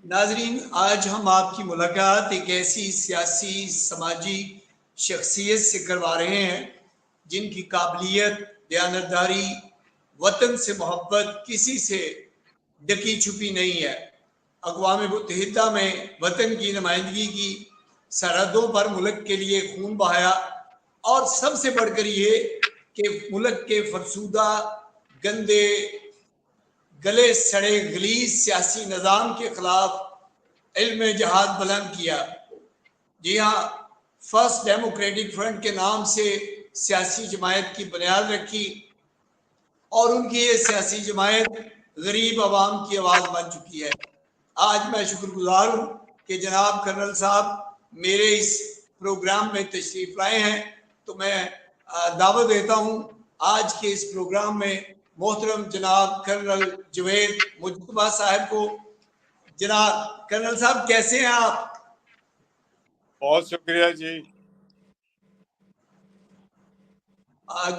ناظرین، آج ہم آپ کی ملاقات ایک ایسی سیاسی سماجی شخصیت سے کروا رہے ہیں جن کی قابلیت، دیانتداری، وطن سے محبت کسی سے ڈکی چھپی نہیں ہے۔ اقوام متحدہ میں وطن کی نمائندگی کی، سرحدوں پر ملک کے لیے خون بہایا، اور سب سے بڑھ کر یہ کہ ملک کے فرسودہ، گندے، گلے سڑے غلیظ سیاسی نظام کے خلاف علم جہاد بلند کیا۔ جی ہاں، فرسٹ ڈیموکریٹک فرنٹ کے نام سے سیاسی جماعت کی بنیاد رکھی، اور ان کی یہ سیاسی جماعت غریب عوام کی آواز بن چکی ہے۔ آج میں شکر گزار ہوں کہ جناب کرنل صاحب میرے اس پروگرام میں تشریف لائے ہیں، تو میں دعوت دیتا ہوں آج کے اس پروگرام میں محترم جناب کرنل جوید مجتبیٰ صاحب کو۔ جناب کرنل صاحب کیسے ہیں آپ؟ بہت شکریہ جی۔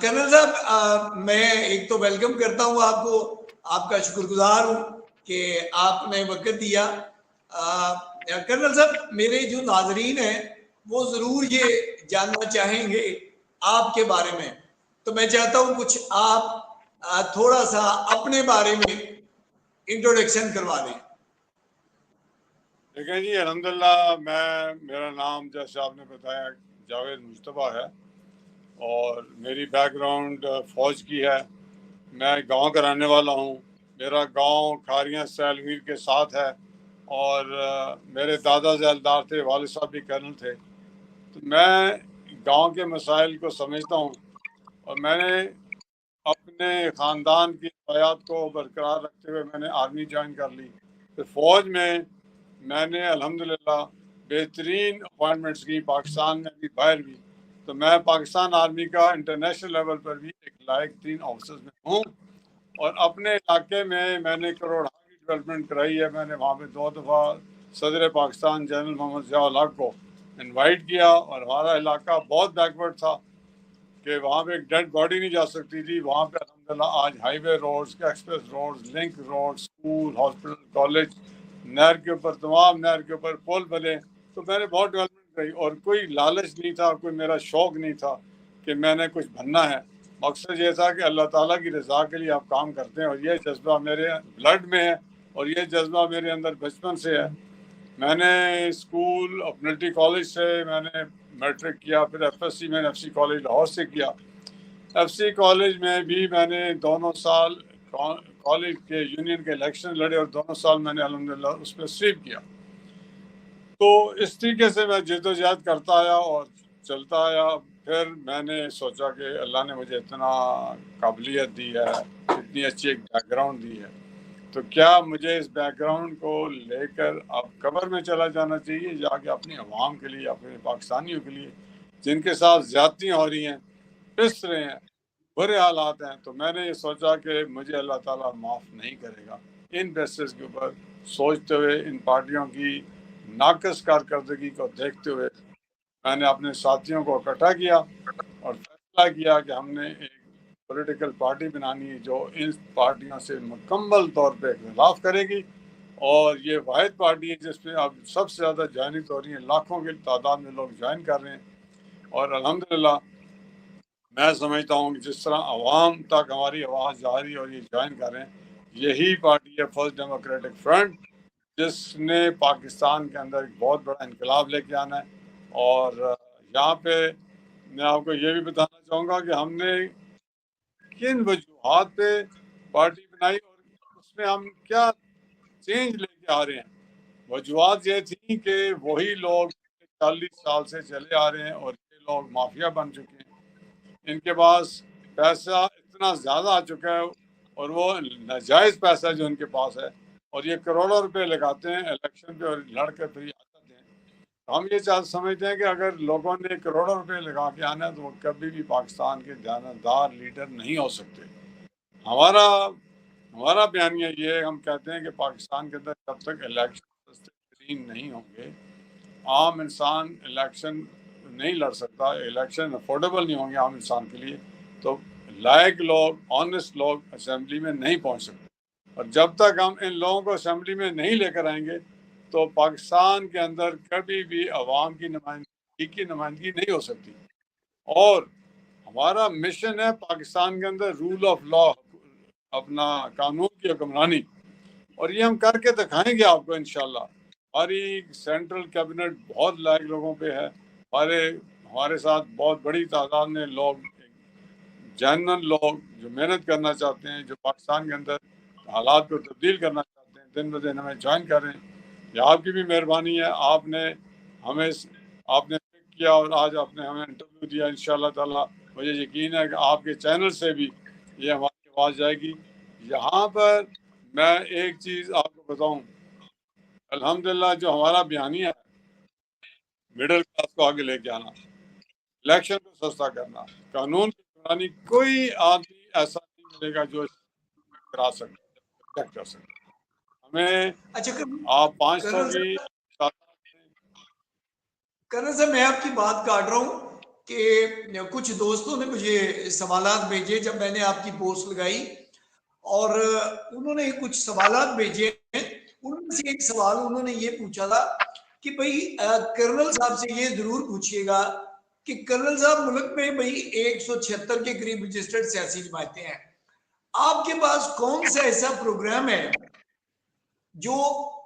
کرنل صاحب میں ایک تو ویلکم کرتا ہوں آپ کو، آپ کا شکر گزار ہوں کہ آپ نے وقت دیا۔ کرنل صاحب، میرے جو ناظرین ہیں وہ ضرور یہ جاننا چاہیں گے آپ کے بارے میں، تو میں چاہتا ہوں کچھ آپ تھوڑا سا اپنے بارے میں انٹروڈکشن کروا دیں۔ دیکھیں جی، الحمدللہ میرا نام جیسے آپ نے بتایا جاوید مجتبیٰ ہے، اور میری بیک گراؤنڈ فوج کی ہے۔ میں گاؤں کا رہنے والا ہوں۔ میرا گاؤں کھاریاں سیل میر کے ساتھ ہے، اور میرے دادا ذیلدار تھے، والد صاحب بھی کرنل تھے۔ تو میں گاؤں کے مسائل کو سمجھتا ہوں، اور میں نے اپنے خاندان کی روایات کو برقرار رکھتے ہوئے میں نے آرمی جوائن کر لی۔ پھر فوج میں نے الحمدللہ بہترین اپوائنٹمنٹس کی، پاکستان میں بھی باہر بھی۔ تو میں پاکستان آرمی کا انٹرنیشنل لیول پر بھی ایک لائق 3 آفیسرز میں ہوں، اور اپنے علاقے میں نے کروڑا کی ڈیولپمنٹ کرائی ہے۔ میں نے وہاں پہ 2 دفعہ صدر پاکستان جنرل محمد ضیاء الحق کو انوائٹ کیا، اور ہمارا علاقہ بہت بیکورڈ تھا کہ وہاں پہ ایک ڈیڈ باڈی نہیں جا سکتی تھی۔ وہاں پہ الحمدللہ آج highway roads, express roads, link road, school, hospital, college, نہر کے اوپر، تمام نہر کے اوپر پل بنے۔ تو میں نے بہت ڈیولپمنٹ کری، اور کوئی لالچ نہیں تھا، کوئی میرا شوق نہیں تھا کہ میں نے کچھ بننا ہے۔ مقصد یہ تھا کہ اللہ تعالیٰ کی رضا کے لیے آپ کام کرتے ہیں، اور یہ جذبہ میرے بلڈ میں ہے، اور یہ جذبہ میرے اندر بچپن سے ہے۔ میں نے اسکول ملٹری کالج سے میں نے میٹرک کیا، پھر ایف ایس سی میں نے ایف سی کالج لاہور سے کیا۔ ایف سی کالج میں بھی میں نے دونوں سال کالج کے یونین کے الیکشن لڑے، اور دونوں سال میں نے الحمدللہ اس میں سویپ کیا۔ تو اس طریقے سے میں جد و جہد کرتا آیا اور چلتا آیا۔ پھر میں نے سوچا کہ اللہ نے مجھے اتنا قابلیت دی ہے، اتنی اچھی ایک بیک گراؤنڈ دی ہے، تو کیا مجھے اس بیک گراؤنڈ کو لے کر اب قبر میں چلا جانا چاہیے، جا کے اپنی عوام کے لیے، اپنے پاکستانیوں کے لیے جن کے ساتھ زیادتیاں ہو رہی ہیں، پس رہے ہیں، برے حالات ہیں۔ تو میں نے یہ سوچا کہ مجھے اللہ تعالیٰ معاف نہیں کرے گا۔ ان بیسس کے اوپر سوچتے ہوئے، ان پارٹیوں کی ناقص کارکردگی کو دیکھتے ہوئے، میں نے اپنے ساتھیوں کو اکٹھا کیا اور فیصلہ کیا کہ ہم نے ایک پولیٹیکل پارٹی بنانی ہے جو ان پارٹیوں سے مکمل طور پہ اختلاف کرے گی، اور یہ واحد پارٹی ہے جس میں اب سب سے زیادہ جوائننگ ہو رہی ہیں، لاکھوں کی تعداد میں لوگ جوائن کر رہے ہیں۔ اور الحمدللہ میں سمجھتا ہوں کہ جس طرح عوام تک ہماری آواز جا رہی ہے اور یہ جوائن کر رہے ہیں، یہی پارٹی ہے فرسٹ ڈیموکریٹک فرنٹ، جس نے پاکستان کے اندر ایک بہت بڑا انقلاب لے کے آنا ہے۔ اور یہاں پہ میں آپ کو یہ بھی بتانا چاہوں گا کہ ہم نے کن وجوہات پہ پارٹی بنائی، اور اس میں ہم کیا چینج لے کے آ رہے ہیں۔ وجوہات یہ تھیں کہ وہی لوگ 40 سال سے چلے آ رہے ہیں، اور یہ لوگ مافیا بن چکے ہیں، ان کے پاس پیسہ اتنا زیادہ آ چکا ہے، اور وہ ناجائز پیسہ جو ان کے پاس ہے، اور یہ کروڑوں روپے لگاتے ہیں الیکشن پہ اور لڑ کر پھر آ جاتے ہیں۔ ہم یہ سمجھتے ہیں کہ اگر لوگوں نے کروڑوں روپے لگا کے آنا ہے تو وہ کبھی بھی پاکستان کے دیانتدار لیڈر نہیں ہو سکتے۔ ہمارا بیانیہ یہ ہے، ہم کہتے ہیں کہ پاکستان کے اندر جب تک الیکشن سستے نہیں ہوں گے، عام انسان الیکشن نہیں لڑ سکتا، الیکشن افورڈیبل نہیں ہوں گے عام انسان کے لیے، تو لائق لوگ، آنیسٹ لوگ اسمبلی میں نہیں پہنچ سکتے۔ اور جب تک ہم ان لوگوں کو اسمبلی میں نہیں لے کر آئیں گے تو پاکستان کے اندر کبھی بھی عوام کی نمائندگی نہیں ہو سکتی. اور ہمارا مشن ہے پاکستان کے اندر رول آف لا، اپنا قانون کی حکمرانی، اور یہ ہم کر کے دکھائیں گے آپ کو انشاءاللہ. ہماری سینٹرل کیبنٹ بہت لائق لوگوں پہ ہے. ہمارے ساتھ بہت بڑی تعداد میں لوگ، جینون لوگ جو محنت کرنا چاہتے ہیں، جو پاکستان کے اندر حالات کو تبدیل کرنا چاہتے ہیں، دن بدن ہمیں جوائن کر رہے ہیں. یہ آپ کی بھی مہربانی ہے، آپ نے پک کیا اور آج آپ نے ہمیں انٹرویو دیا. انشاءاللہ تعالی مجھے یقین ہے کہ آپ کے چینل سے بھی یہ ہماری آواز جائے گی. یہاں پر میں ایک چیز آپ کو بتاؤں، الحمدللہ جو ہمارا بیانیہ ہے، مڈل کلاس کو آگے لے کے آنا، الیکشن کو سستا کرنا، قانون کی حکمرانی، کوئی آدمی ایسا نہیں ملے گا جو کرا سکتا کر سکتا. ہمیں اچھا آپ 500 کی کرنل صاحب، میں آپ کی بات کاٹ رہا ہوں کہ کچھ دوستوں نے مجھے سوالات بھیجے جب میں نے آپ کی پوسٹ لگائی، اور انہوں نے کچھ سوالات بھیجے ہیں. ان میں سے ایک سوال انہوں نے یہ پوچھا تھا کہ بھئی کرنل صاحب سے یہ ضرور پوچھئے گا کہ کرنل صاحب ملک میں بھئی 176 کے قریب رجسٹرڈ سیاسی جماعتیں ہیں، آپ کے پاس کون سا ایسا پروگرام ہے جو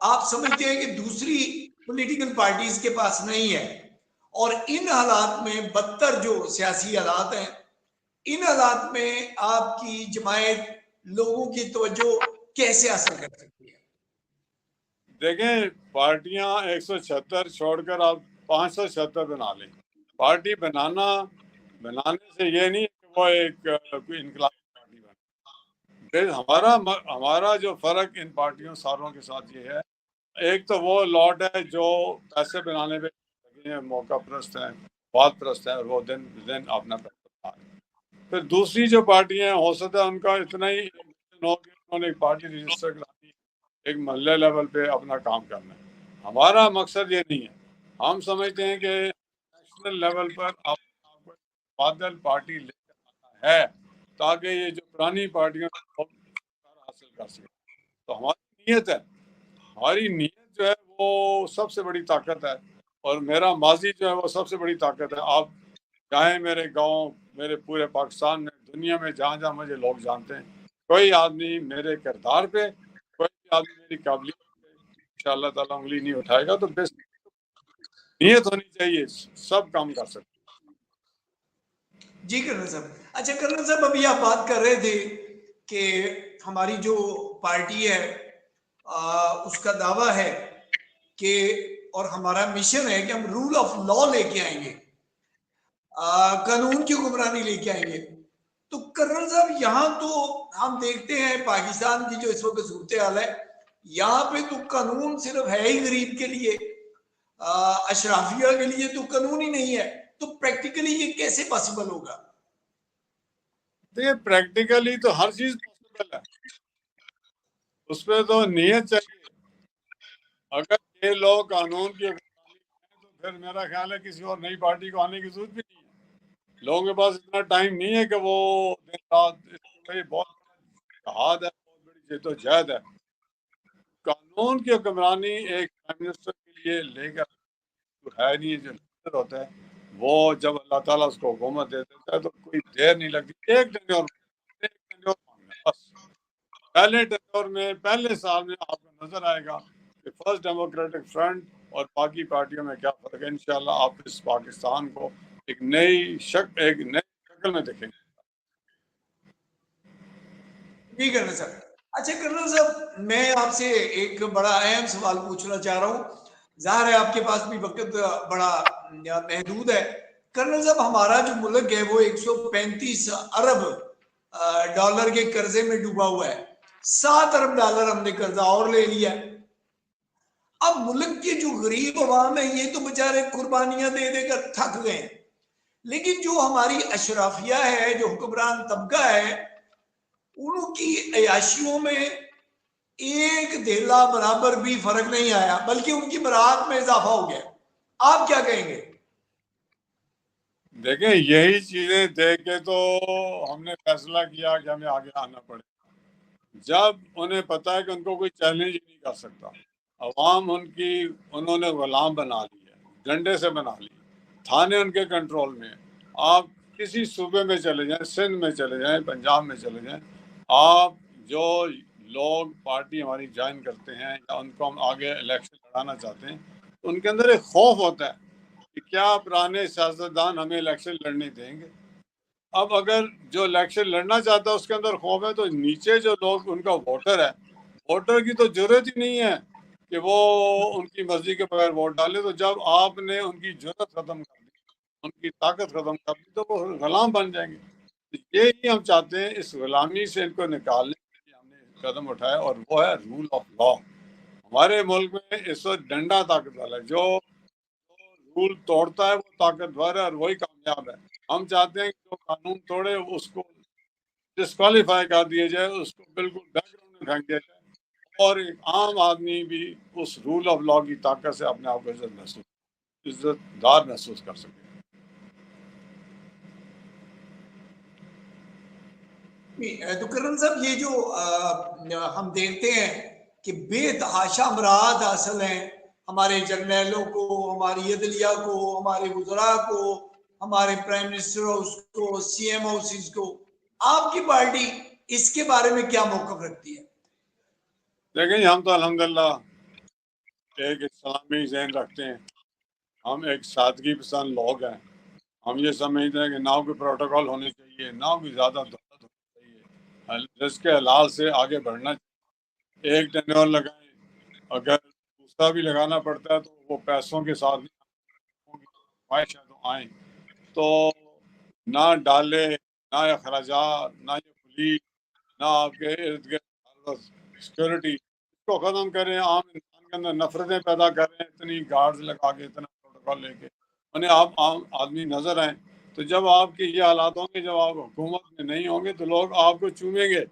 آپ سمجھتے ہیں کہ دوسری پولیٹیکل پارٹیز کے پاس نہیں ہے، اور ان حالات میں بدتر جو سیاسی حالات ہیں، ان حالات میں آپ کی جماعت لوگوں کی توجہ کیسے حاصل کر سکتی ہے؟ دیکھیں، پارٹیاں 176 چھوڑ کر آپ 576 بنا لیں. پارٹی بنانے سے یہ نہیں کہ وہ ایک کوئی انقلابی پارٹی بنے. ہمارا جو فرق ان پارٹیوں ساروں کے ساتھ یہ ہے، ایک تو وہ لاٹ ہے جو پیسے بنانے پہ لگے ہیں، موقع پرست ہیں، بات پرست ہیں، اور وہ دن بدن اپنا پیسہ بنا رہے ہیں. پھر دوسری جو پارٹیاں ہیں، ہو سکتا ہے ان کا اتنا ہی ہو کہ انہوں نے ایک پارٹی رجسٹر کرانی، ایک محلے لیول پہ اپنا کام کرنا ہے. ہمارا مقصد یہ نہیں ہے. ہم سمجھتے ہیں کہ نیشنل لیول پر بادل پارٹی لے کر آنا ہے تاکہ یہ جو پرانی پارٹیاں حاصل کر سکیں. تو ہماری نیت جو ہے وہ سب سے بڑی طاقت ہے، اور میرا ماضی جو ہے وہ سب سے بڑی طاقت ہے. آپ چاہے میرے گاؤں، میرے پورے پاکستان میں، دنیا میں جہاں جہاں مجھے لوگ جانتے ہیں، کوئی آدمی میرے کردار پہ، کوئی آدمی میری قابلیت پہ انشاءاللہ تعالیٰ انگلی نہیں اٹھائے گا. تو بس نیت ہونی چاہیے، سب کام کر سکتے. جی کرنل صاحب. اچھا کرنل صاحب، ابھی آپ بات کر رہے تھے کہ ہماری جو پارٹی ہے اس کا دعویٰ ہے کہ، اور ہمارا مشن ہے کہ ہم رول آف لا لے کے آئیں گے، قانون کی حکمرانی لے کے آئیں گے. تو کرنل صاحب، یہاں تو ہم دیکھتے ہیں پاکستان کی جو اس وقت صورتحال ہے، یہاں پہ تو قانون صرف ہے ہی غریب کے لیے، اشرافیہ کے لیے تو قانون ہی نہیں ہے. تو پریکٹیکلی یہ کیسے پاسبل ہوگا؟ دیکھیے، پریکٹیکلی تو ہر چیز پاسبل ہے، اس پہ تو نیت چاہیے. اگر یہ لوگ قانون کی حکمرانی کریں تو پھر میرا خیال ہے کسی اور نئی پارٹی کو آنے کی ضرورت بھی نہیں ہے. لوگوں کے پاس اتنا ٹائم نہیں ہے کہ وہ دن رات، بہت بڑا جہاد ہے، بہت بڑی جدوجہد ہے. قانون کی حکمرانی ایک پرائم منسٹر کے لیے لے کر ہے نہیں، جو لیڈر ہوتا ہے وہ جب اللہ تعالیٰ اس کو حکومت دے دیتا ہے تو کوئی دیر نہیں لگتی. ایک ٹینیور مانگنا بس. پہلے ٹینیور میں، پہلے سال میں آپ کو نظر آئے گا کہ فرسٹ ڈیموکریٹک فرنٹ اور باقی پارٹیوں میں کیا فرق ہے. انشاءاللہ آپ اس پاکستان کو ایک نئی شکل میں دیکھیں گے. جی کرنل صاحب. اچھا کرنل صاحب، میں آپ سے ایک بڑا اہم سوال پوچھنا چاہ رہا ہوں. ظاہر ہے آپ کے پاس بھی وقت بڑا محدود ہے. کرنل صاحب، ہمارا جو ملک ہے وہ 135 ارب ڈالر کے قرضے میں ڈوبا ہوا ہے. 7 ارب ڈالر ہم نے قرضہ اور لے لیا. اب ملک کے جو غریب عوام ہیں یہ تو بےچارے قربانیاں دے دے کر تھک گئے، لیکن جو ہماری اشرافیہ ہے، جو حکمران طبقہ ہے، ان کی عیاشیوں میں ایک دھیلا برابر بھی فرق نہیں آیا، بلکہ ان کی برات میں اضافہ ہو گیا. آپ کیا کہیں گے؟ دیکھیں، یہی چیزیں دیکھ کے تو ہم نے فیصلہ کیا کہ ہمیں آگے آنا پڑے. جب انہیں پتا ہے کہ ان کو کوئی چیلنج نہیں کر سکتا، عوام انہوں نے غلام بنا لی ہے، ڈنڈے سے بنا لی، تھانے ان کے کنٹرول میں ہیں۔ آپ کسی صوبے میں چلے جائیں، سندھ میں چلے جائیں، پنجاب میں چلے جائیں، آپ جو لوگ پارٹی ہماری جوائن کرتے ہیں یا ان کو ہم آگے الیکشن لڑانا چاہتے ہیں، ان کے اندر ایک خوف ہوتا ہے کہ کیا پرانے سیاستدان ہمیں الیکشن لڑنے دیں گے۔ اب اگر جو الیکشن لڑنا چاہتا ہے اس کے اندر خوف ہے، تو نیچے جو لوگ ان کا ووٹر ہے، ووٹر کی تو ضرورت ہی نہیں ہے کہ وہ ان کی مرضی کے بغیر ووٹ ڈالے۔ تو جب آپ نے ان کی ضرورت ختم کر دی، ان کی طاقت ختم کر دی، تو وہ غلام بن جائیں گے۔ یہی ہم چاہتے ہیں، اس غلامی سے ان کو نکالنے کے لیے ہم نے قدم اٹھایا، اور وہ ہے رول آف لا۔ ہمارے ملک میں اس وقت ڈنڈا طاقت والا ہے، جو رول توڑتا ہے وہ طاقتور ہے اور وہی کامیاب ہے۔ ہم چاہتے ہیں کہ جو قانون توڑے اس کو ڈسکوالیفائی کر دیا جائے، اس کو بالکل بیک گراؤنڈ میں پھینک دیا جائے، اور ایک عام آدمی بھی اس رول آف لا کی طاقت سے اپنے آپ کو عزت دار محسوس کر سکے۔ تو کرن صاحب، یہ جو ہم دیکھتے ہیں کہ بے تحاشا امراض حاصل ہیں ہمارے جرنیلوں کو، ہماری عدلیہ کو، ہمارے وزراء کو، ہمارے پرائم منسٹر ہاؤس کو، سی ایم ہاؤسز کو، آپ کی پارٹی اس کے بارے میں کیا موقف رکھتی ہے؟ لیکن ہم تو الحمدللہ ایک اسلامی ذہن رکھتے ہیں، ہم ایک سادگی پسند لوگ ہیں۔ ہم یہ سمجھتے ہیں کہ نہ کوئی پروٹوکول ہونے چاہیے، نہ کوئی زیادہ دولت ہونی چاہیے، رزق حلال سے آگے بڑھنا چاہیے۔ ایک ٹینیور لگائیں، اگر دوسرا بھی لگانا پڑتا ہے تو وہ پیسوں کے ساتھ خواہش ہے تو آئیں، تو نہ ڈالے، نہ اخراجات، نہ یہ پولیس، نہ آپ کے ارد گرد سیکورٹی، اس کو ختم کریں۔ عام انسان کے اندر نفرتیں پیدا کریں، اتنی گارڈز لگا کے، اتنا پروٹوکول لے کے، انہیں آپ عام آدمی نظر آئیں۔ تو جب آپ کے یہ حالات ہوں گے، جب آپ حکومت میں نہیں ہوں گے، تو لوگ آپ کو چومیں گے۔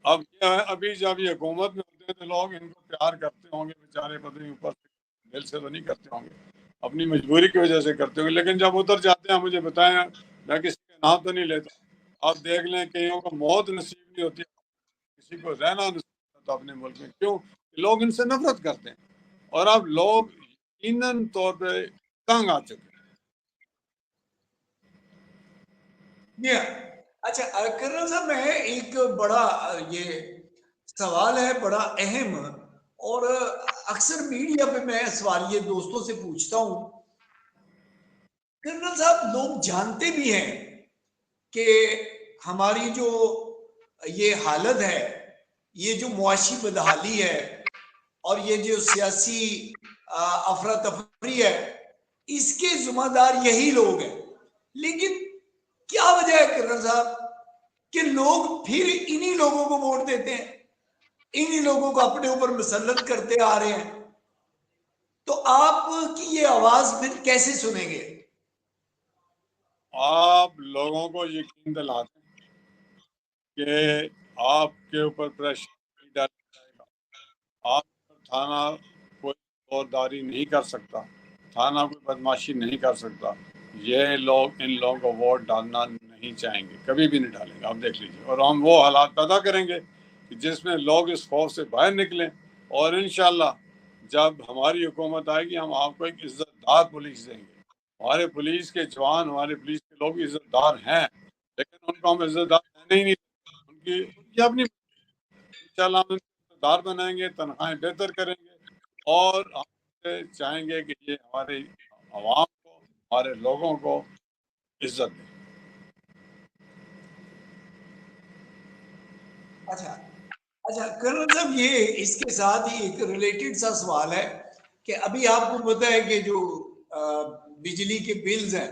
اب یہ ہے، ابھی جب یہ حکومت میں ہوتے ہیں تو لوگ ان کو پیار کرتے ہوں گے، بیچارے پتہ نہیں اوپر سے دل سے تو نہیں کرتے ہوں گے، اپنی مجبوری کی وجہ سے کرتے ہوں گے، لیکن جب اتر جاتے ہیں مجھے بتائیں، میں کسی کا نام تو نہیں لیتا، آپ دیکھ لیں کئیوں کو موت نصیب نہیں ہوتی، کسی کو رہنا نصیب ہوتا اپنے ملک میں۔ کیوں؟ لوگ ان سے نفرت کرتے ہیں، اور اب لوگ یقیناً طور پہ تنگ آ چکے ہیں۔ اچھا کرن صاحب، میں ایک بڑا یہ سوال ہے، بڑا اہم، اور اکثر میڈیا پہ میں سوال یہ دوستوں سے پوچھتا ہوں۔ کرنل صاحب، لوگ جانتے بھی ہیں کہ ہماری جو یہ حالت ہے، یہ جو معاشی بدحالی ہے، اور یہ جو سیاسی افراتفری ہے، اس کے ذمہ دار یہی لوگ ہیں، لیکن کیا وجہ ہے کرنل صاحب کہ لوگ پھر انہی لوگوں کو ووٹ دیتے ہیں، انہی لوگوں کو اپنے اوپر مسلط کرتے آ رہے ہیں؟ تو آپ کی یہ آواز پھر کیسے سنیں گے؟ آپ لوگوں کو یقین دلاتے ہیں کہ آپ کے اوپر پریشر نہیں ڈالا جائے گا، آپ پر تھانہ کوئی زورداری نہیں کر سکتا، تھانہ کوئی بدماشی نہیں کر سکتا۔ یہ لوگ ان لوگوں کو ووٹ ڈالنا نہیں چاہیں گے، کبھی بھی نہیں ڈالیں گے، آپ دیکھ لیجیے۔ اور ہم وہ حالات پیدا کریں گے کہ جس میں لوگ اس خوف سے باہر نکلیں، اور انشاءاللہ جب ہماری حکومت آئے گی، ہم آپ کو ایک عزت دار پولیس دیں گے۔ ہمارے پولیس کے جوان، ہمارے پولیس کے لوگ عزت دار ہیں، لیکن ان کو ہم عزت دار کہنے ہی نہیں دیں گے۔ ان کی اپنی انشاءاللہ ہم ان کو عزت دار بنائیں گے، تنخواہیں بہتر کریں گے، اور ہم چاہیں گے کہ یہ ہمارے عوام کو، ہمارے لوگوں کو عزت دیں۔ اچھا کرنل صاحب، یہ اس کے ساتھ ہی ایک ریلیٹڈ سا سوال ہے کہ ابھی آپ کو پتہ ہے کہ جو بجلی کے بلز ہیں،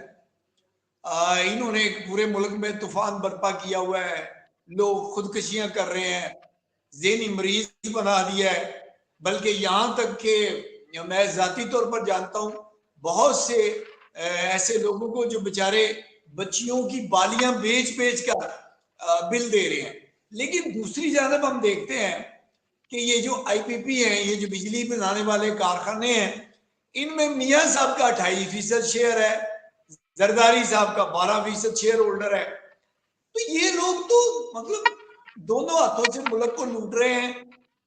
انہوں نے ایک پورے ملک میں طوفان برپا کیا ہوا ہے، لوگ خودکشیاں کر رہے ہیں، ذہنی مریض بنا دیا ہے، بلکہ یہاں تک کہ میں ذاتی طور پر جانتا ہوں بہت سے ایسے لوگوں کو جو بیچارے بچیوں کی بالیاں بیچ بیچ کر بل دے رہے ہیں۔ لیکن دوسری جانب ہم دیکھتے ہیں کہ یہ جو آئی پی پی ہیں، یہ جو بجلی بنانے والے کارخانے ہیں، ان میں میاں صاحب کا 28% شیئر ہے، زرداری صاحب کا 12% شیئر ہولڈر ہے۔ تو یہ لوگ تو مطلب دونوں ہاتھوں سے ملک کو لوٹ رہے ہیں،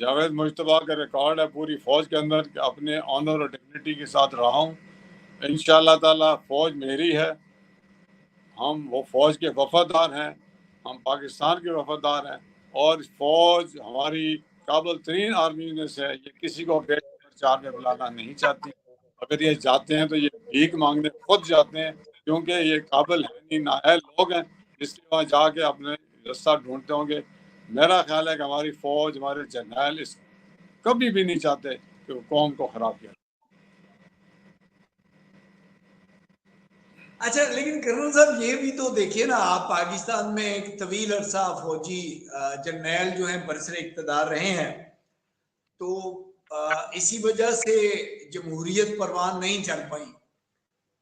جاوید مجتبیٰ کا ریکارڈ ہے پوری فوج کے اندر کہ اپنے آنر اور ڈگنیٹی کے ساتھ رہا ہوں. انشاءاللہ تعالیٰ فوج میری ہے، ہم وہ فوج کے وفادار ہیں، ہم پاکستان کے وفادار ہیں، اور فوج ہماری قابل ترین آرمی میں سے ہے. یہ کسی کو گیٹ نمبر 4 میں بلانا نہیں چاہتی. اگر یہ جاتے ہیں تو یہ بھیک مانگنے خود جاتے ہیں، کیونکہ یہ قابل ہیں نہیں، نااہل لوگ ہیں، اس لیے وہاں جا کے اپنے رستہ ڈھونڈتے ہوں گے. میرا خیال ہے کہ ہماری فوج، ہمارے جرنیل اس کبھی بھی نہیں چاہتے کہ وہ قوم کو خراب کیا. اچھا، لیکن کرنل صاحب یہ بھی تو دیکھیے نا، آپ پاکستان میں ایک طویل عرصہ فوجی جرنیل جو ہیں برسر اقتدار رہے ہیں، تو اسی وجہ سے جمہوریت پروان نہیں چل پائی.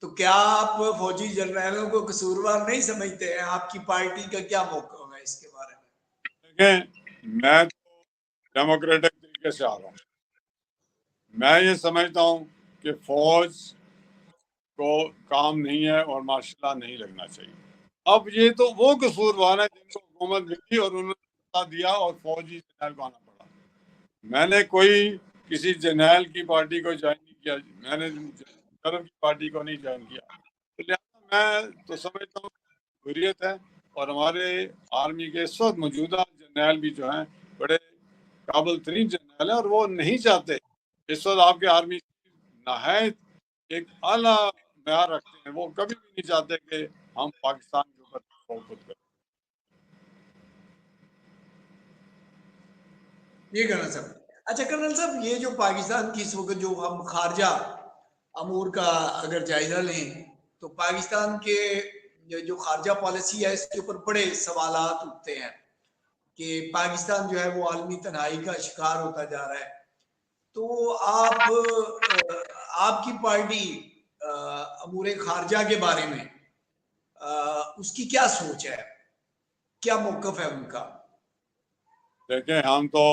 تو کیا آپ فوجی جرنیلوں کو قصوروار نہیں سمجھتے ہیں؟ آپ کی پارٹی کا کیا موقف ہے اس کے بارے میں؟ دیکھیں، میں تو ڈیموکریٹک طریقے سے آ رہا ہوں. میں یہ سمجھتا ہوں کہ فوج کو کام نہیں ہے اور مارشل لا نہیں لگنا چاہیے. اب یہ تو وہ قصوروار ہیں جن کو حکومت ملی اور انہوں نے دیا اور فوجی جرنیل کو آنا پڑا. میں نے کوئی کسی جرنیل کی پارٹی کو جوائن نہیں کیا، میں نے جنرل کی پارٹی کو نہیں جوائن کیا. لہٰذا میں تو سمجھتا ہوں حریت ہے، اور ہمارے آرمی کے اس وقت موجودہ جرنیل بھی جو ہیں بڑے قابل ترین جرنیل ہیں، اور وہ نہیں چاہتے. اس وقت آپ کے آرمی نہایت ایک اعلیٰ معیار رکھتے ہیں، وہ کبھی بھی نہیں چاہتے کہ ہم پاکستان کے اوپر خود کریں. یہ کرنل صاحب، اچھا کرنل صاحب، یہ جو پاکستان کی اس وقت جو ہم خارجہ امور کا اگر جائزہ لیں تو پاکستان کے جو خارجہ پالیسی ہے اس کے اوپر بڑے سوالات اٹھتے ہیں کہ پاکستان جو ہے وہ عالمی تنہائی کا شکار ہوتا جا رہا ہے. تو آپ کی پارٹی امور خارجہ کے بارے میں اس کی کیا سوچ ہے، کیا موقف ہے ان کا؟ دیکھیں، ہم تو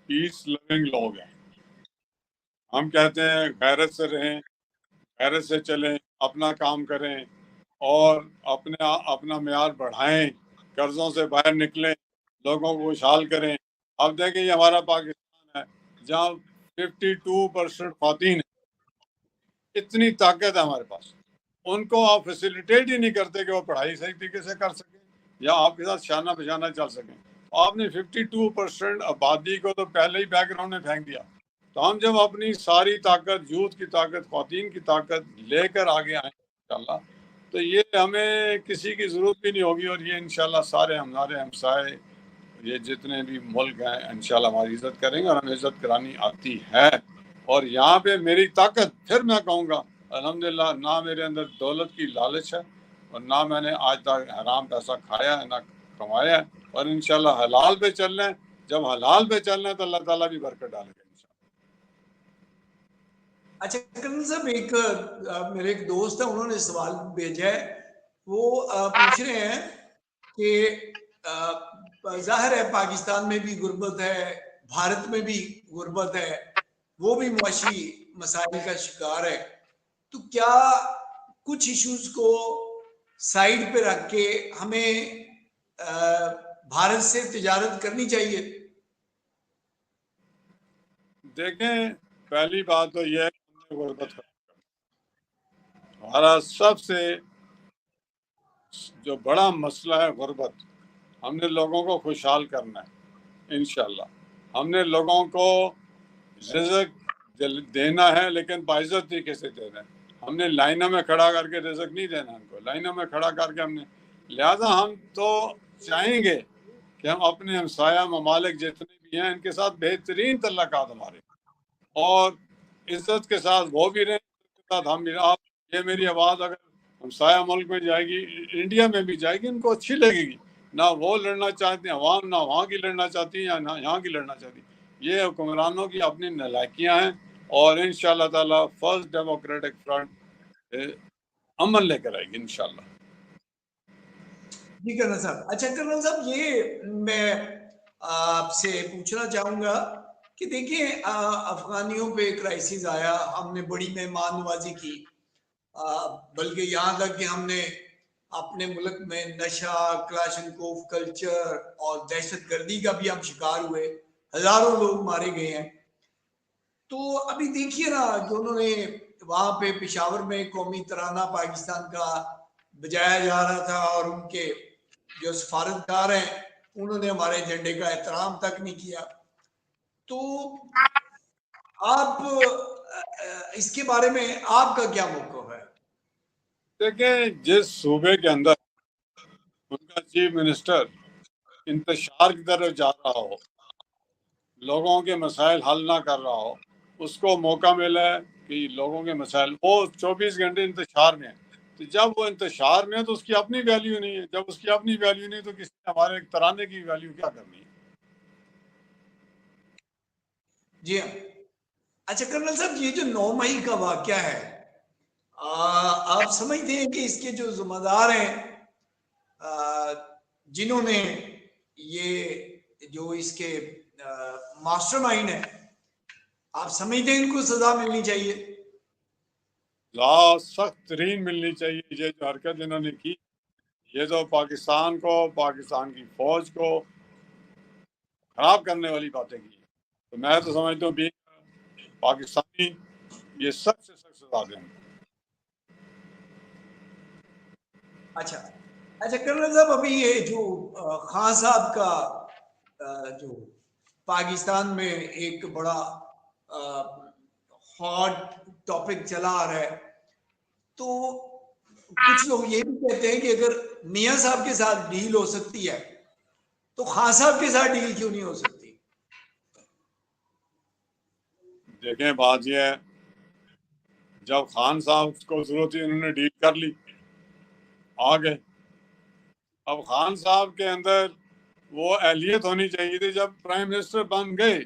پیس لونگ لوگ ہیں. ہم کہتے ہیں غیرت سے رہیں، غیرت سے چلیں، اپنا کام کریں اور اپنا معیار بڑھائیں، قرضوں سے باہر نکلیں، لوگوں کو خوشحال کریں. اب دیکھیں، یہ ہمارا پاکستان ہے جہاں 52% خواتین ہیں. اتنی طاقت ہے ہمارے پاس، ان کو آپ فیسیلیٹیٹ ہی نہیں کرتے کہ وہ پڑھائی صحیح طریقے سے کر سکیں یا آپ کے ساتھ شانہ بشانہ چل سکیں. آپ نے 52% آبادی کو تو پہلے ہی بیک گراؤنڈ میں پھینک دیا. تو ہم جب اپنی ساری طاقت، یوتھ کی طاقت، خواتین کی طاقت لے کر آگے آئیں انشاءاللہ، تو یہ ہمیں کسی کی ضرورت بھی نہیں ہوگی. اور یہ انشاءاللہ سارے ہمارے ہمسائے، یہ جتنے بھی ملک ہیں، انشاءاللہ ہماری عزت کریں گے، اور ہمیں عزت کرانی آتی ہے. اور یہاں پہ میری طاقت، پھر میں کہوں گا الحمدللہ، نہ میرے اندر دولت کی لالچ ہے اور نہ میں نے آج تک حرام پیسہ کھایا ہے، نہ کمایا ہے. اور انشاءاللہ حلال پہ چل رہے ہیں. جب حلال پہ چل رہے ہیں تو اللہ تعالیٰ بھی برکت ڈالے گا انشاءاللہ. اچھا کرنل صاحب، ایک میرے ایک دوست ہیں، انہوں نے سوال بھیجا ہے. وہ پوچھ رہے ہیں کہ ظاہر ہے پاکستان میں بھی غربت ہے، بھارت میں بھی غربت ہے، وہ بھی معاشی مسائل کا شکار ہے. تو کیا کچھ ایشوز کو سائیڈ پہ رکھ کے ہمیں بھارت سے تجارت کرنی چاہیے؟ دیکھیں، پہلی بات تو یہ ہے کہ ہم نے غربت ختم کرنا. ہمارا سب سے جو بڑا مسئلہ ہے غربت. ہم نے لوگوں کو خوشحال کرنا ہے انشاءاللہ. ہم نے لوگوں کو رزق دینا ہے، لیکن باعزت طریقے سے دینا ہے. ہم نے لائنوں میں کھڑا کر کے رزق نہیں دینا ان کو، لائنوں میں کھڑا کر کے ہم نے. لہذا ہم تو چاہیں گے کہ ہم اپنے ہمسایہ ممالک جتنے بھی ہیں ان کے ساتھ بہترین تعلقات ہمارے، اور عزت کے ساتھ وہ بھی رہیں، عزت کے ساتھ ہم بھی. آپ یہ میری آواز اگر ہمسایہ ملک میں جائے گی، انڈیا میں بھی جائے گی، ان کو اچھی لگے گی. نہ وہ لڑنا چاہتے ہیں عوام، نہ وہاں کی لڑنا چاہتی ہیں، یا نہ یہاں کی لڑنا چاہتی. یہ حکمرانوں کی اپنی نالائکیاں ہیں، اور انشاءاللہ تعالیٰ فرسٹ ڈیموکریٹک فرنٹ عمل لے کر آئے گی انشاءاللہ. جی کرنل صاحب، اچھا کرنل صاحب، یہ میں آپ سے پوچھنا چاہوں گا کہ دیکھیں افغانیوں پہ کرائسس آیا، ہم نے بڑی مہمان نوازی کی، بلکہ یہاں تک کہ ہم نے اپنے ملک میں نشہ، کلاشنکوف کلچر اور دہشت گردی کا بھی ہم شکار ہوئے. ہزاروں لوگ مارے گئے ہیں. تو ابھی دیکھیے نا جو انہوں نے وہاں پہ پشاور میں قومی ترانہ پاکستان کا بجایا جا رہا تھا اور ان کے جو سفارتکار ہیں انہوں نے ہمارے جھنڈے کا احترام تک نہیں کیا. تو آپ اس کے بارے میں آپ کا کیا موقف ہے؟ دیکھیں جس صوبے کے اندر ان کا چیف منسٹر انتشار کی طرف جا رہا ہو، لوگوں کے مسائل حل نہ کر رہا ہو، اس کو موقع ملا ہے کہ لوگوں کے مسائل، وہ 24 گھنٹے انتشار میں ہے. تو جب وہ انتشار میں ہے تو اس کی اپنی ویلیو نہیں ہے. جب اس کی اپنی ویلیو نہیں تو کسی نے ہمارے ترانے کی ویلیو کیا کرنی ہے؟ جی ہاں. اچھا کرنل صاحب، یہ جو 9 مئی کا واقعہ ہے، آپ سمجھتے ہیں کہ اس کے جو ذمہ دار ہیں، جنہوں نے یہ جو اس کے ماسٹر مائنڈ ہیں، آپ سمجھتے ہیں ان کو سزا ملنی چاہیے؟ سخت ترین ملنی چاہیے. یہ جو حرکت انہوں نے کی، یہ تو پاکستان کو، پاکستان کی فوج کو خراب کرنے والی باتیں کی. تو میں تو سمجھتا ہوں بھی پاکستانی یہ سب سے سخت سزا دیں. اچھا کرنل صاحب، ابھی یہ جو خان صاحب کا جو پاکستان میں ایک بڑا ہاٹ ٹاپک چلا آ رہا ہے، تو کچھ لوگ یہ بھی کہتے ہیں کہ اگر میاں صاحب کے ساتھ ڈیل ہو سکتی ہے تو خان صاحب کے ساتھ ڈیل کیوں نہیں ہو سکتی؟ دیکھیں بات یہ ہے، جب خان صاحب کو ضرورت تھی انہوں نے ڈیل کر لی، آ گئے. اب خان صاحب کے اندر وہ اہلیت ہونی چاہیے تھی. جب پرائم منسٹر بن گئے،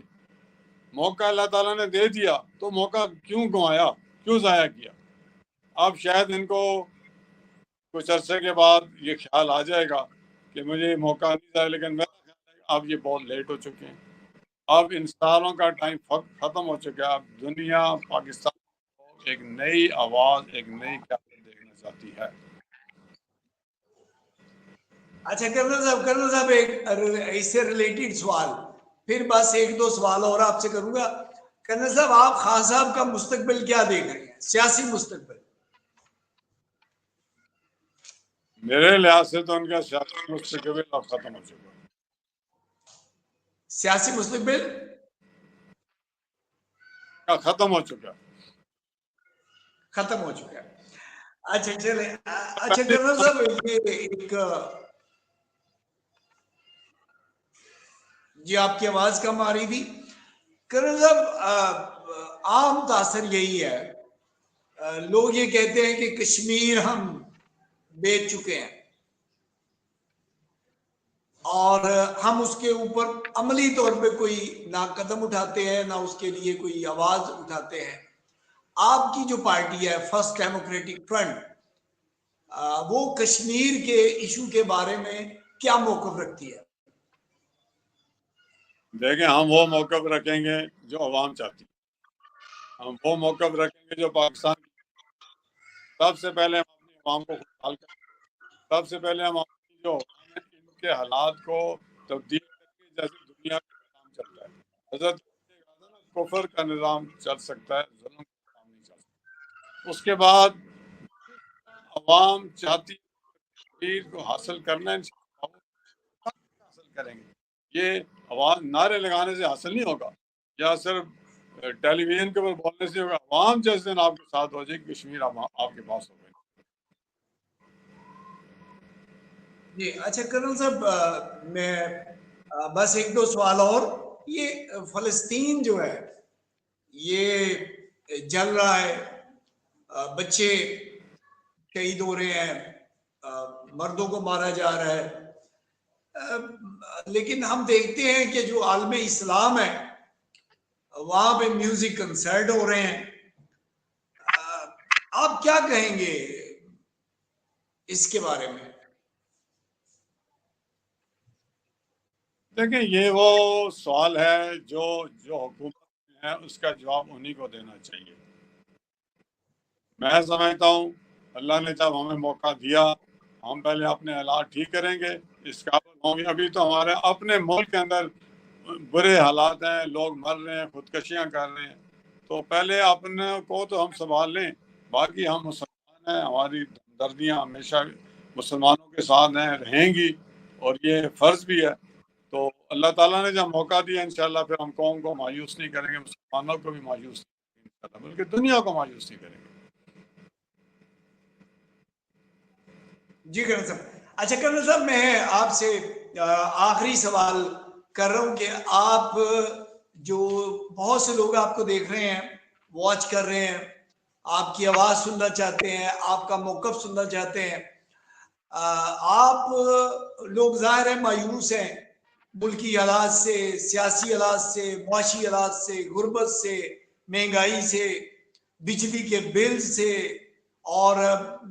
موقع اللہ تعالیٰ نے دے دیا، تو موقع کیوں گنوایا، کیوں ضائع کیا؟ اب شاید ان کو کچھ عرصے کے بعد یہ خیال آ جائے گا کہ مجھے موقع نہیں تھا، لیکن میرا خیال ہے کہ اب یہ بہت لیٹ ہو چکے ہیں. اب ان سالوں کا ٹائم ختم ہو چکا ہے. اب دنیا پاکستان کو ایک نئی آواز، ایک نئی قیادت دیکھنا چاہتی ہے. اچھا کرنل صاحب ایک اس سے ریلیٹڈ سوال، پھر بس ایک دو سوال اور آپ سے کروں گا. کرنل صاحب، آپ خان صاحب کا مستقبل کیا دیکھ رہے ہیں، سیاسی مستقبل؟ میرے لحاظ سے تو ان کا سیاسی مستقبل اب ختم ہو چکا ہے. سیاسی مستقبل ختم ہو چکا ہے. ختم ہو چکا ہے. اچھا چلیں. اچھا کرنل صاحب، یہ ایک جی آپ کی آواز کم آ رہی تھی. کرنل صاحب، عام تاثر یہی ہے، لوگ یہ کہتے ہیں کہ کشمیر ہم بیچ چکے ہیں اور ہم اس کے اوپر عملی طور پہ کوئی نہ قدم اٹھاتے ہیں نہ اس کے لیے کوئی آواز اٹھاتے ہیں. آپ کی جو پارٹی ہے فرسٹ ڈیموکریٹک فرنٹ، وہ کشمیر کے ایشو کے بارے میں کیا موقف رکھتی ہے؟ دیکھیں، ہم وہ موقف رکھیں گے جو عوام چاہتی ہے. ہم وہ موقف رکھیں گے جو پاکستان. سب سے پہلے ہم اپنی عوام کو خوشحال کریں. سب سے پہلے ہم اپنی جو عوام ہے ان کے حالات کو تبدیل کر کے، جیسے دنیا کا نظام چلتا ہے. حضرت کفر کا نظام چل سکتا ہے، ظلم کا نظام نہیں چل سکتا. اس کے بعد عوام چاہتی تحریر کو حاصل کرنا، انشاءاللہ حاصل کریں گے. یہ عوام نعرے لگانے سے حاصل نہیں ہوگا، یا صرف ٹیلی ویژن کے اوپر بولنے سے ہوگا. عوام جس دن آپ کے ساتھ ہو جائے گی، کشمیر آپ کے پاس ہو گئی. جی اچھا کرنل صاحب، میں بس ایک دو سوال اور. یہ فلسطین جو ہے یہ جل رہا ہے، بچے شہید ہو رہے ہیں، مردوں کو مارا جا رہا ہے، لیکن ہم دیکھتے ہیں کہ جو عالم اسلام ہے وہاں پہ میوزک کنسرٹ ہو رہے ہیں. آپ کیا کہیں گے اس کے بارے میں؟ دیکھیں، یہ وہ سوال ہے جو حکومت ہے اس کا جواب انہی کو دینا چاہیے. میں سمجھتا ہوں اللہ نے جب ہمیں موقع دیا، ہم پہلے اپنے حالات ٹھیک کریں گے، اس قابل ہوں گے. ابھی تو ہمارے اپنے ملک کے اندر برے حالات ہیں, لوگ مر رہے ہیں, خودکشیاں کر رہے ہیں, تو پہلے اپنے کو تو ہم سنبھال لیں. باقی ہم مسلمان ہیں, ہماری ہمدردیاں ہمیشہ مسلمانوں کے ساتھ ہیں, رہیں گی, اور یہ فرض بھی ہے. تو اللہ تعالیٰ نے جب موقع دیا انشاءاللہ پھر ہم قوم کو مایوس نہیں کریں گے, مسلمانوں کو بھی مایوس نہیں کریں گے, بلکہ دنیا کو مایوس نہیں کریں گے. جی کرن صاحب. اچھا کرن صاحب, میں آپ سے آخری سوال کر رہا ہوں کہ آپ جو بہت سے لوگ آپ کو دیکھ رہے ہیں, واچ کر رہے ہیں, آپ کی آواز سننا چاہتے ہیں, آپ کا موقف سننا چاہتے ہیں, آپ لوگ ظاہر ہے مایوس ہیں ملکی حالات سے, سیاسی حالات سے, معاشی حالات سے, غربت سے, مہنگائی سے, بجلی کے بل سے, اور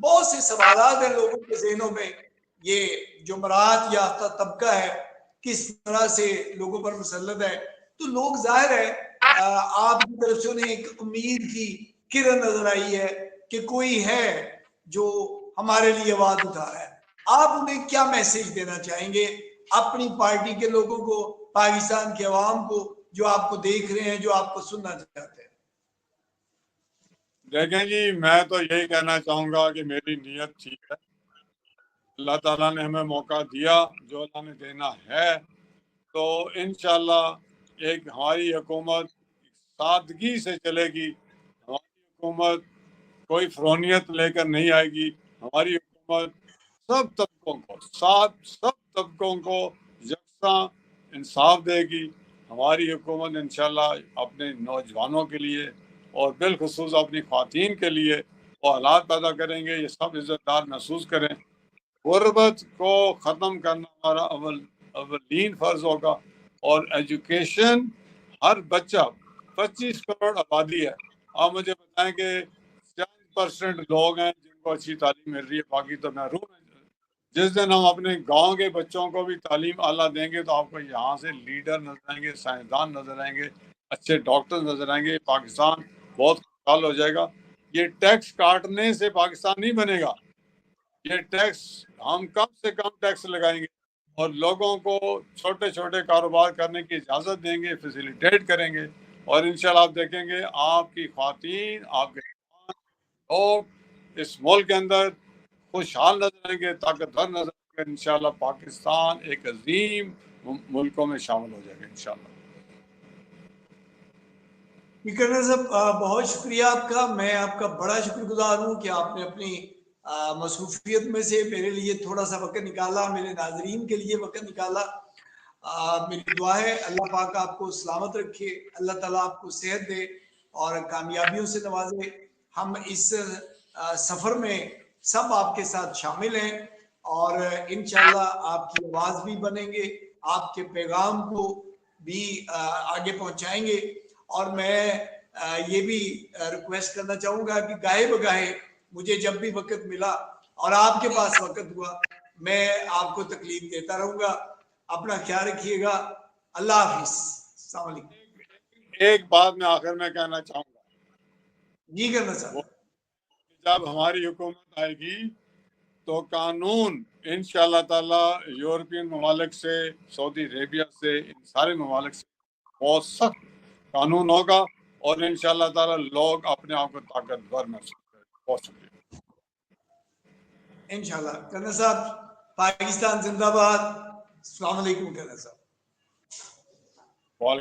بہت سے سوالات ہیں لوگوں کے ذہنوں میں. یہ جو مراحت یافتہ طبقہ ہے کس طرح سے لوگوں پر مسلط ہے, تو لوگ ظاہر ہے آپ کی طرف سے انہیں ایک امید کی کرن نظر آئی ہے کہ کوئی ہے جو ہمارے لیے آواز اٹھا رہا ہے. آپ انہیں کیا میسج دینا چاہیں گے, اپنی پارٹی کے لوگوں کو, پاکستان کے عوام کو جو آپ کو دیکھ رہے ہیں, جو آپ کو سننا چاہتے ہیں؟ دیکھیں جی, میں تو یہی کہنا چاہوں گا کہ میری نیت ٹھیک ہے. اللہ تعالیٰ نے ہمیں موقع دیا, جو اللہ نے دینا ہے, تو انشاءاللہ ایک ہماری حکومت سادگی سے چلے گی. ہماری حکومت کوئی فرونیت لے کر نہیں آئے گی. ہماری حکومت سب طبقوں کو یکساں انصاف دے گی. ہماری حکومت انشاءاللہ اپنے نوجوانوں کے لیے اور بالخصوص اپنی خواتین کے لیے وہ حالات پیدا کریں گے, یہ سب عزت دار محسوس کریں. غربت کو ختم کرنا ہمارا اولین فرض ہوگا, اور ایجوکیشن, ہر بچہ, 25 کروڑ آبادی ہے, آپ مجھے بتائیں کہ 40% لوگ ہیں جن کو اچھی تعلیم مل رہی ہے, باقی تو محروم ہیں. جس دن ہم اپنے گاؤں کے بچوں کو بھی تعلیم اعلیٰ دیں گے تو آپ کو یہاں سے لیڈر نظر آئیں گے, سائنسدان نظر آئیں گے, اچھے ڈاکٹر نظر آئیں گے. پاکستان بہت خوشحال ہو جائے گا. یہ ٹیکس کاٹنے سے پاکستان نہیں بنے گا. یہ ٹیکس ہم کم سے کم ٹیکس لگائیں گے اور لوگوں کو چھوٹے چھوٹے کاروبار کرنے کی اجازت دیں گے, فیسیلیٹیٹ کریں گے, اور انشاءاللہ آپ دیکھیں گے آپ کی خواتین, آپ کے لوگ اس ملک کے اندر خوشحال نظر آئیں گے, طاقتور نظر آئیں گے. انشاءاللہ پاکستان ایک عظیم ملکوں میں شامل ہو جائے گا انشاءاللہ. کرن صاحب بہت شکریہ آپ کا. میں آپ کا بڑا شکر گزار ہوں کہ آپ نے اپنی مصروفیت میں سے میرے لیے تھوڑا سا وقت نکالا, میرے ناظرین کے لیے وقت نکالا. میری دعا ہے اللہ پاک آپ کو سلامت رکھے, اللہ تعالیٰ آپ کو صحت دے اور کامیابیوں سے نوازے. ہم اس سفر میں سب آپ کے ساتھ شامل ہیں اور انشاءاللہ آپ کی آواز بھی بنیں گے, آپ کے پیغام کو بھی آگے پہنچائیں گے. اور میں یہ بھی ریکویسٹ کرنا چاہوں گا کہ گاہے بگاہے مجھے جب بھی وقت ملا اور آپ کے پاس وقت ہوا, میں آپ کو تکلیف دیتا رہوں گا. اپنا خیال رکھیے گا. اللہ حافظ. السلام علیکم. ایک بات میں آخر میں کہنا چاہوں گا, جی کرنا صاحب. جب ہماری حکومت آئے گی تو قانون انشاءاللہ تعالی یورپین ممالک سے, سعودی عربیہ سے, ان سارے ممالک سے بہت سخت قانون ہوگا, اور انشاءاللہ تعالی لوگ اپنے آپ کو طاقتور محسوس کریں گے. بہت شکریہ. انشاءاللہ. کرنا صاحب, پاکستان زندہ باد. السلام علیکم کرنا صاحب. وعلیکم